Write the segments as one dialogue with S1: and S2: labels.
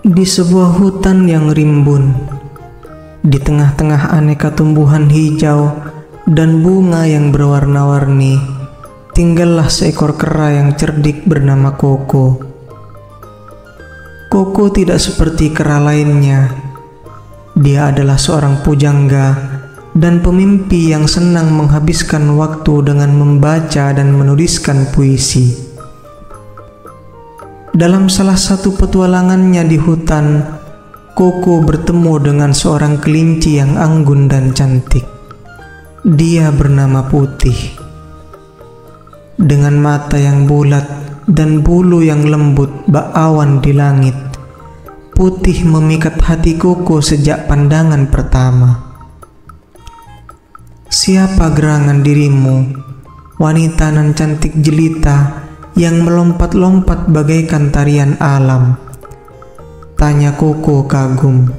S1: Di sebuah hutan yang rimbun, di tengah-tengah aneka tumbuhan hijau dan bunga yang berwarna-warni, tinggallah seekor kera yang cerdik bernama Koko. Koko tidak seperti kera lainnya. Dia adalah seorang pujangga dan pemimpi yang senang menghabiskan waktu dengan membaca dan menuliskan puisi. Dalam salah satu petualangannya di hutan, Koko bertemu dengan seorang kelinci yang anggun dan cantik. Dia bernama Putih. Dengan mata yang bulat dan bulu yang lembut bak awan di langit, Putih memikat hati Koko sejak pandangan pertama. Siapa gerangan dirimu, wanita nan cantik jelita yang melompat-lompat bagaikan tarian alam? Tanya Koko kagum.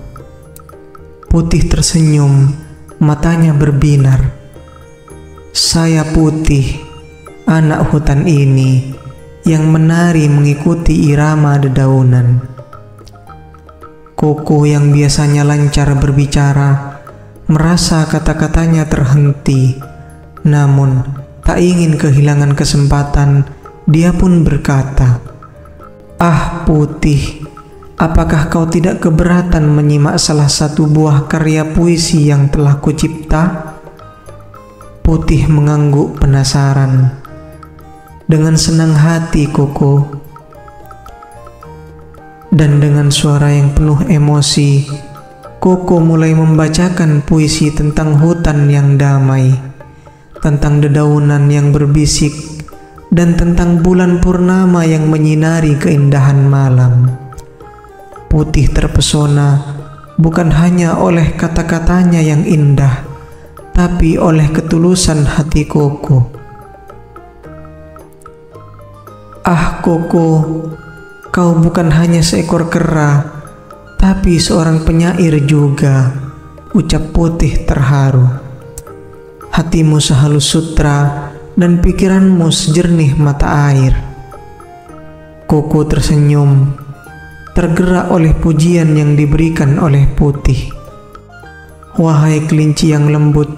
S1: Putih tersenyum, matanya berbinar. Saya Putih, anak hutan ini, yang menari mengikuti irama dedaunan. Koko yang biasanya lancar berbicara, merasa kata-katanya terhenti. Namun, tak ingin kehilangan kesempatan, dia pun berkata, "Ah Putih, apakah kau tidak keberatan menyimak salah satu buah karya puisi yang telah kucipta?" Putih mengangguk penasaran. Dengan senang hati Koko, dan dengan suara yang penuh emosi, Koko mulai membacakan puisi tentang hutan yang damai, tentang dedaunan yang berbisik, dan tentang bulan purnama yang menyinari keindahan malam. Putih terpesona bukan hanya oleh kata-katanya yang indah, tapi oleh ketulusan hati Koko. "Ah Koko, kau bukan hanya seekor kera, tapi seorang penyair juga," ucap Putih terharu. "Hatimu sehalus sutra dan pikiranmu sejernih mata air." Koko tersenyum, tergerak oleh pujian yang diberikan oleh Putih. "Wahai kelinci yang lembut,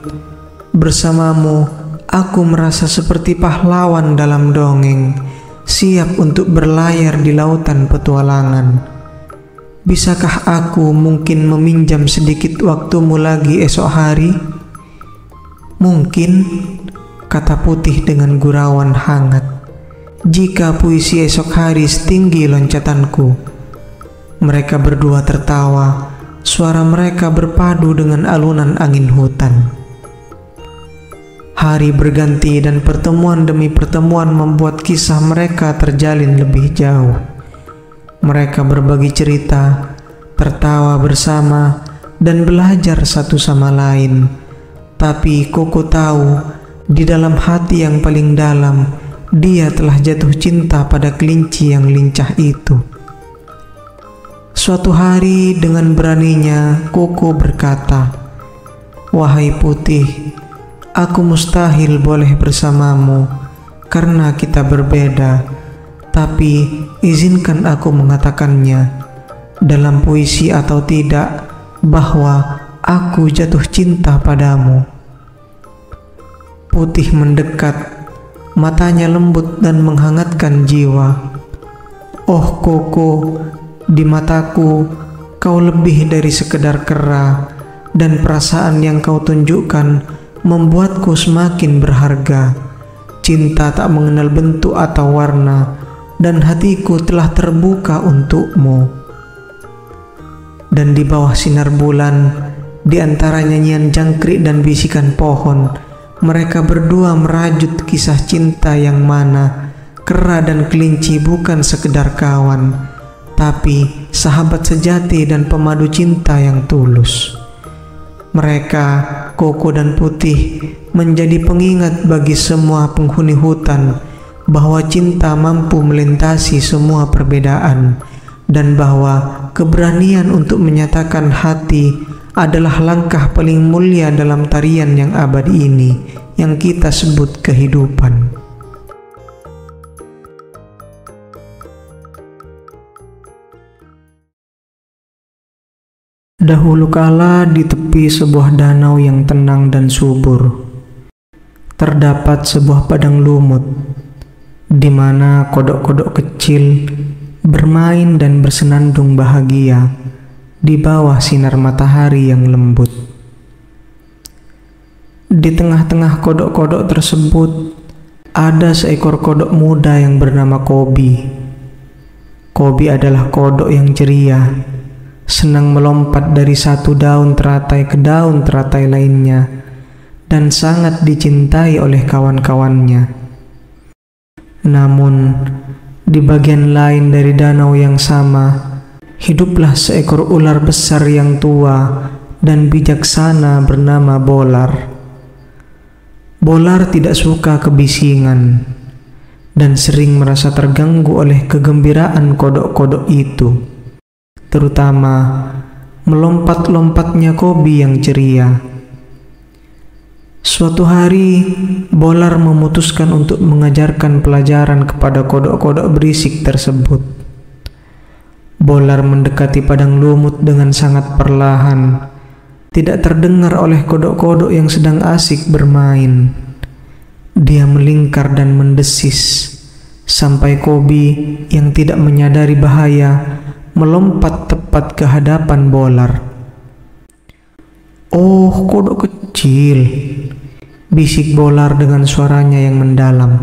S1: bersamamu aku merasa seperti pahlawan dalam dongeng, siap untuk berlayar di lautan petualangan. Bisakah aku mungkin meminjam sedikit waktumu lagi esok hari?" "Mungkin," kata Putih dengan gurauan hangat, "jika puisi esok hari setinggi loncatanku." Mereka berdua tertawa, suara mereka berpadu dengan alunan angin hutan. Hari berganti dan pertemuan demi pertemuan membuat kisah mereka terjalin lebih jauh. Mereka berbagi cerita, tertawa bersama, dan belajar satu sama lain. Tapi Koko tahu, di dalam hati yang paling dalam, dia telah jatuh cinta pada kelinci yang lincah itu. Suatu hari dengan beraninya Koko berkata, "Wahai Putih, aku mustahil boleh bersamamu karena kita berbeda. Tapi izinkan aku mengatakannya, dalam puisi atau tidak, bahwa aku jatuh cinta padamu." Putih mendekat, matanya lembut dan menghangatkan jiwa. "Oh Koko, di mataku kau lebih dari sekedar kera, dan perasaan yang kau tunjukkan membuatku semakin berharga. Cinta tak mengenal bentuk atau warna, dan hatiku telah terbuka untukmu." Dan di bawah sinar bulan, di antara nyanyian jangkrik dan bisikan pohon, mereka berdua merajut kisah cinta yang mana kera dan kelinci bukan sekedar kawan, tapi sahabat sejati dan pemadu cinta yang tulus. Mereka, Koko dan Putih, menjadi pengingat bagi semua penghuni hutan bahwa cinta mampu melintasi semua perbedaan, dan bahwa keberanian untuk menyatakan hati adalah langkah paling mulia dalam tarian yang abadi ini yang kita sebut kehidupan. Dahulu kala di tepi sebuah danau yang tenang dan subur, terdapat sebuah padang lumut, di mana kodok-kodok kecil bermain dan bersenandung bahagia di bawah sinar matahari yang lembut. Di tengah-tengah kodok-kodok tersebut, ada seekor kodok muda yang bernama Kobi. Kobi adalah kodok yang ceria, senang melompat dari satu daun teratai ke daun teratai lainnya, dan sangat dicintai oleh kawan-kawannya. Namun, di bagian lain dari danau yang sama, hiduplah seekor ular besar yang tua dan bijaksana bernama Bolar. Bolar tidak suka kebisingan dan sering merasa terganggu oleh kegembiraan kodok-kodok itu, terutama melompat-lompatnya Kobi yang ceria. Suatu hari, Bolar memutuskan untuk mengajarkan pelajaran kepada kodok-kodok berisik tersebut. Bolar mendekati padang lumut dengan sangat perlahan, tidak terdengar oleh kodok-kodok yang sedang asik bermain. Dia melingkar dan mendesis, sampai Kobi yang tidak menyadari bahaya melompat tepat ke hadapan Bolar. "Oh, kodok kecil," bisik Bolar dengan suaranya yang mendalam.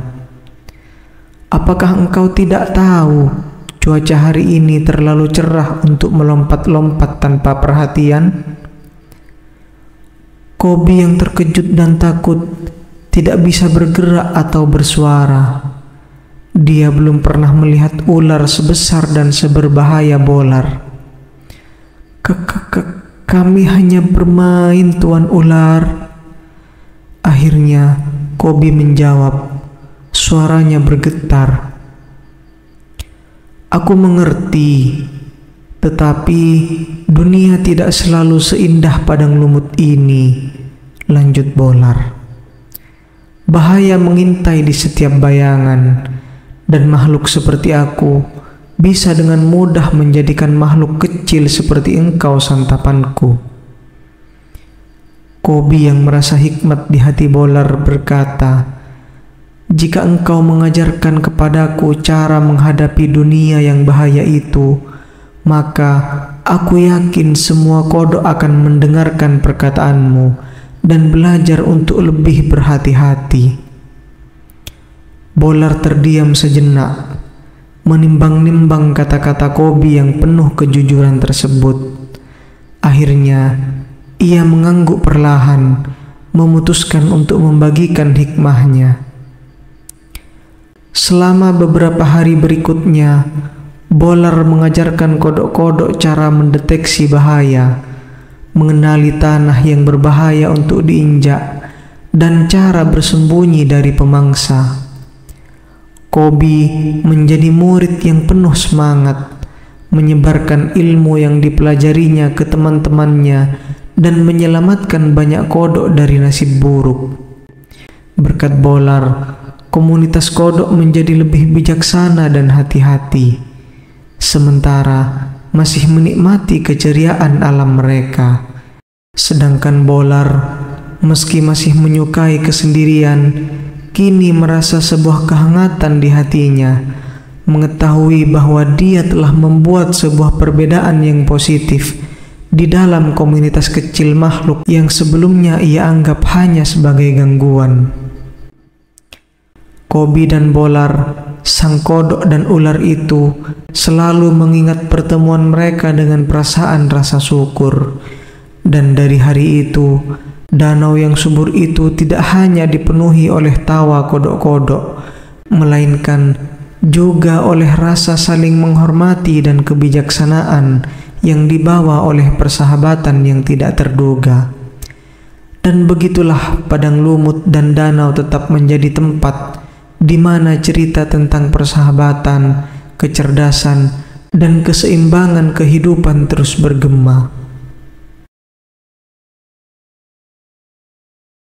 S1: "Apakah engkau tidak tahu cuaca hari ini terlalu cerah untuk melompat-lompat tanpa perhatian?" Kobi yang terkejut dan takut tidak bisa bergerak atau bersuara. Dia belum pernah melihat ular sebesar dan seberbahaya Bolar. Kami hanya bermain, Tuan Ular." Akhirnya Kobi menjawab, suaranya bergetar. "Aku mengerti, tetapi dunia tidak selalu seindah padang lumut ini," lanjut Bolar. "Bahaya mengintai di setiap bayangan, dan makhluk seperti aku bisa dengan mudah menjadikan makhluk kecil seperti engkau santapanku." Kobi yang merasa hikmat di hati Bolar berkata, "Jika engkau mengajarkan kepadaku cara menghadapi dunia yang bahaya itu, maka aku yakin semua kodok akan mendengarkan perkataanmu dan belajar untuk lebih berhati-hati." Bolar terdiam sejenak, menimbang-nimbang kata-kata Kobi yang penuh kejujuran tersebut. Akhirnya, ia mengangguk perlahan, memutuskan untuk membagikan hikmahnya. Selama beberapa hari berikutnya, Bolar mengajarkan kodok-kodok cara mendeteksi bahaya, mengenali tanah yang berbahaya untuk diinjak, dan cara bersembunyi dari pemangsa. Kobi menjadi murid yang penuh semangat, menyebarkan ilmu yang dipelajarinya ke teman-temannya dan menyelamatkan banyak kodok dari nasib buruk. Berkat Bolar, komunitas kodok menjadi lebih bijaksana dan hati-hati, sementara masih menikmati keceriaan alam mereka. Sedangkan Bolar, meski masih menyukai kesendirian, kini merasa sebuah kehangatan di hatinya, mengetahui bahwa dia telah membuat sebuah perbedaan yang positif di dalam komunitas kecil makhluk yang sebelumnya ia anggap hanya sebagai gangguan. Kobi dan Bolar, sang kodok dan ular itu, selalu mengingat pertemuan mereka dengan perasaan rasa syukur. Dan dari hari itu, danau yang subur itu tidak hanya dipenuhi oleh tawa kodok-kodok, melainkan juga oleh rasa saling menghormati dan kebijaksanaan yang dibawa oleh persahabatan yang tidak terduga. Dan begitulah padang lumut dan danau tetap menjadi tempat di mana cerita tentang persahabatan, kecerdasan, dan keseimbangan kehidupan terus bergema.